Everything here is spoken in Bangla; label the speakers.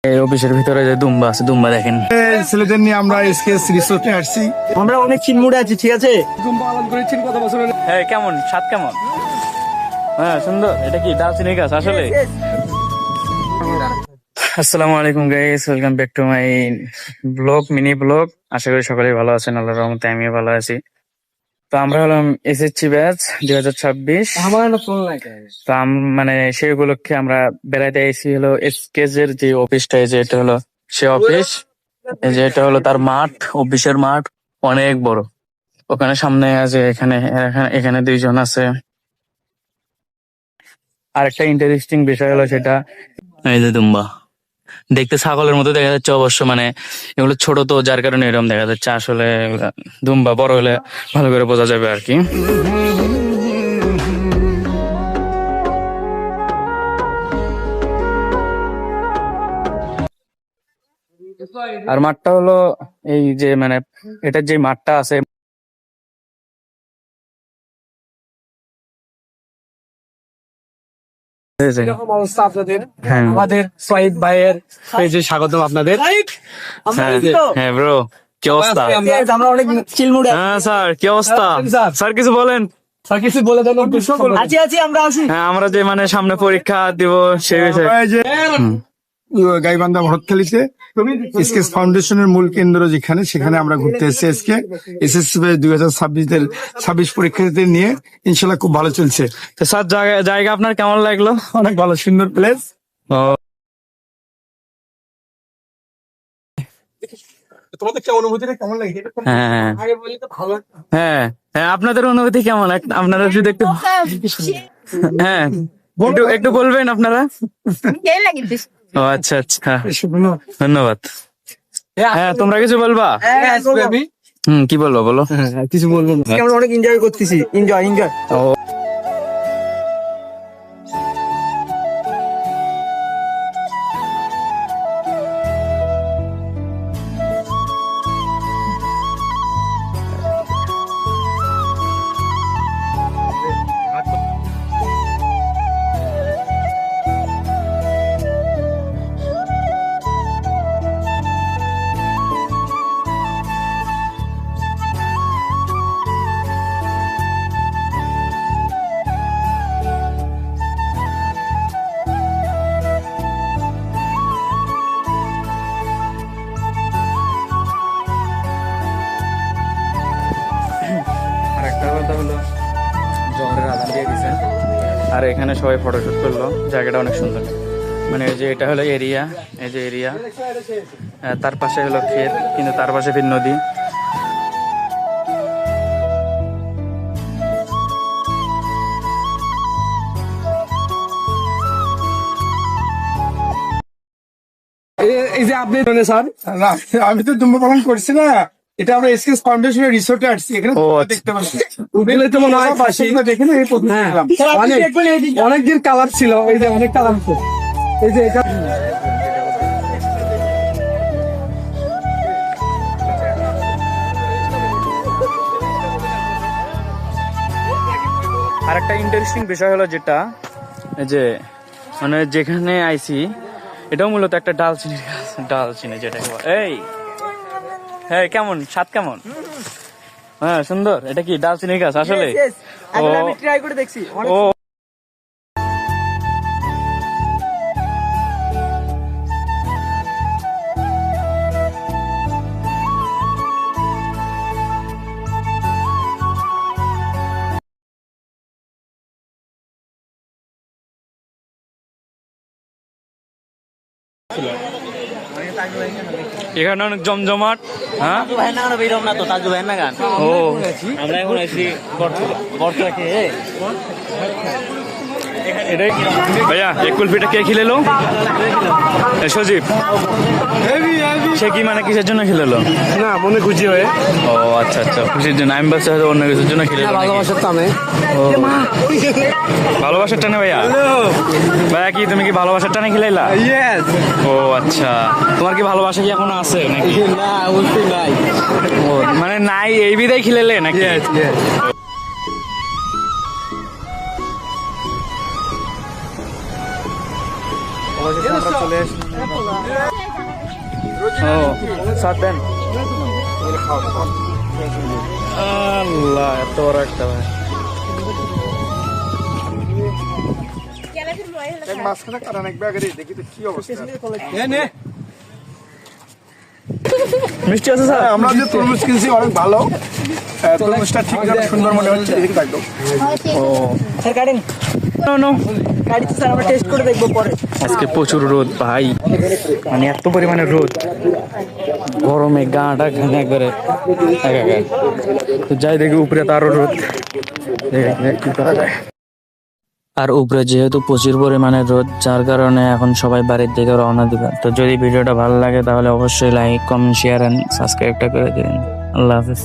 Speaker 1: এই অফিসের ভিতরে যে দুম্বা আছে, দুম্বা দেখেন।
Speaker 2: ছেলেদের নিয়ে আমরা এসকেএস রিসোর্টে আসছি।
Speaker 3: আমরা অনেক চিনমুড়ে আছি, ঠিক আছে?
Speaker 2: দুম্বা পালন করেছেন কত বছর হলো?
Speaker 1: হ্যাঁ, কেমন স্বাদ কেমন? হ্যাঁ, সুন্দর। এটা কি দারচিনি গাছ আসলে? আসসালামু আলাইকুম guys, welcome back to my blog, mini blog. আশা করি সকলেই ভালো আছেন, আল্লাহর রহমতে আমিও ভালো আছি। তো আমরা হলাম এসএসসি ব্যাচ 2026। তো মানে সেই উপলক্ষে আমরা বেড়াইতে এসেছি হলো এসকেএস এর যে অফিসটা, এই যে এটা হলো সে অফিস। এই যে এটা হলো তার মাঠ, অফিসের মাঠ অনেক বড়। ওখানে সামনে আছে, এখানে এখানে দুইজন আছে। আর একটা ইন্টারেস্টিং বিষয় হলো সেটা, এই যে দুম্বা দেখতে ছাগলের মতো দেখা যাচ্ছে অবশ্য, মানে এগুলো ছোট তো যার কারণে এরকম দেখা যাচ্ছে। আসলে দুম্বা বড় হলে ভালো করে বোঝা যাবে আর কি। আর মাঠটা হলো এই যে মানে এটার যে মাঠটা আছে,
Speaker 2: এরকম অবস্থা আপনাদের।
Speaker 1: হ্যাঁ
Speaker 2: আমাদের সোহাইব ভাইয়ের পেজে স্বাগতম আপনাদের।
Speaker 1: হ্যাঁ হ্যাঁ ব্রো, কি অবস্থা?
Speaker 3: আমরা অনেক চিলমুড়ে
Speaker 1: হ্যাঁ স্যার, কি অবস্থা? স্যার কিছু বলেন।
Speaker 2: স্যার কিছু বলে দেন।
Speaker 3: আছি আমরা আছি।
Speaker 1: হ্যাঁ, আমরা যে মানে সামনে পরীক্ষা দিব সেই বিষয়ে।
Speaker 2: এই যে গাইবান্ধা ভরতখালীতে এসকেএস ফাউন্ডেশনের মূল কেন্দ্র যেখানে, সেখানে আমরা ঘুরতে এসেছি আজকে। এসএসসি 2026 পরীক্ষার্থীদের নিয়ে ইনশাল্লাহ খুব ভালো চলছে।
Speaker 1: তো স্যার, জায়গা আপনার কেমন লাগলো?
Speaker 2: অনেক ভালো, সুন্দর প্লেস। তোমাদের কি অনুভূতিটা কেমন লাগে?
Speaker 1: হ্যাঁ
Speaker 2: আগে বলি তো ভালো।
Speaker 1: হ্যাঁ হ্যাঁ, আপনাদের অনুভূতি কেমন? আপনারা যদি একটু, হ্যাঁ একটু একটু বলবেন আপনারা। ও আচ্ছা আচ্ছা, ধন্যবাদ। হ্যাঁ, তোমরা কিছু বলবা? কি বলবো বলো।
Speaker 2: কিছু বলবো না।
Speaker 3: আমরা অনেক এনজয় করতেছি, এনজয়।
Speaker 1: আর একটা কথা হলো, জহরের আজান দিয়ে দিছে আর এখানে সবাই ফটোশুট করলো। জায়গাটা অনেক সুন্দর। মানে এই যে এটা হলো এরিয়া, এই যে এরিয়া, তার পাশে হলো ক্ষেত, কিন্তু তার পাশে ফির নদী।
Speaker 2: এই যে আপনি স্যার, আমি তো দুম্বা পালন করছি না, এটা আমরা এসকেএস ফাউন্ডেশনের রিসোর্টে আসছি। এখানে
Speaker 1: ও
Speaker 2: দেখতে পাচ্ছি দেখে না, এই প্রথম দেখলাম। অনেকদিন কালার ছিল, এই যে অনেক কালার ছিল। এই যে এটা
Speaker 1: আর একটা ইন্টারেস্টিং বিষয় হলো যেটা, যে মানে যেখানে আইছি এটাও মূলত একটা ডালচিনির গাছ। ডালচিনি যেটা এই, হ্যাঁ কেমন স্বাদ কেমন? হ্যাঁ সুন্দর। এটা কি ডালচিনির গাছ আসলে?
Speaker 3: আমি ট্রাই করে দেখছি।
Speaker 1: ও এখানে অনেক জমজমাট। হ্যাঁ ও,
Speaker 3: আমরা এখন আছি বর্তমানে।
Speaker 1: এটাই ভাইয়া, এক কুলফিটা কে খিলেলো? সজীব। সে কি মানে কিসের জন্য খিলেলো?
Speaker 2: না, মনে খুশি হয়ে।
Speaker 1: ও আচ্ছা আচ্ছা, খুশির জন্য। আমি বলছি হয়তো অন্য কিছুর জন্য খিলেলো।
Speaker 2: ভালোবাসার টানে।
Speaker 1: ও ভালোবাসার টানে ভাইয়া? ভাইয়া কি তুমি কি ভালোবাসার টানে খিলাইলা?
Speaker 2: ইয়েস।
Speaker 1: ও আচ্ছা, তোমার কি ভালোবাসা কি এখনো আছে নাকি?
Speaker 2: না, অবশ্যই নাই।
Speaker 1: ও মানে নাই, এই বিদায় খিলেলে নাকি?
Speaker 2: Yes, yes.
Speaker 1: চলে ও সাত দেন। আল্লাহ এত বড় একটা ভাই।
Speaker 2: মাঝখানে কারণ এক ব্যাগ দেখি তো কি অবস্থা।
Speaker 1: মিষ্টি আছে স্যার?
Speaker 2: আমরা যে তরমুজ কিনছি অনেক ভালো, তরমুজটা ঠিক যেন সুন্দর মনে হচ্ছে, এদিকে থাকতো।
Speaker 1: ও
Speaker 3: স্যার কাটেন,
Speaker 1: নো নো,
Speaker 3: কাটছি স্যার, আমরা টেস্ট করে দেখবো পরে।
Speaker 1: আজকে প্রচুর রোদ ভাই, মানে এত পরিমাণে রোদ, গরমে গাটা ঘানা করে একাকার। তো যাই দেখি উপরে তো আরো রোদ, দেখি কি করা যায়। আর উপরে যেহেতু প্রচুর পরিমাণে রোদ, যার কারণে এখন সবাই বাড়ির দিকে রওনা দিবে। তো যদি ভিডিওটা ভালো লাগে তাহলে অবশ্যই লাইক, কমেন্ট, শেয়ার এন্ড সাবস্ক্রাইবটা করে দিবেন। আল্লাহ হাফেজ।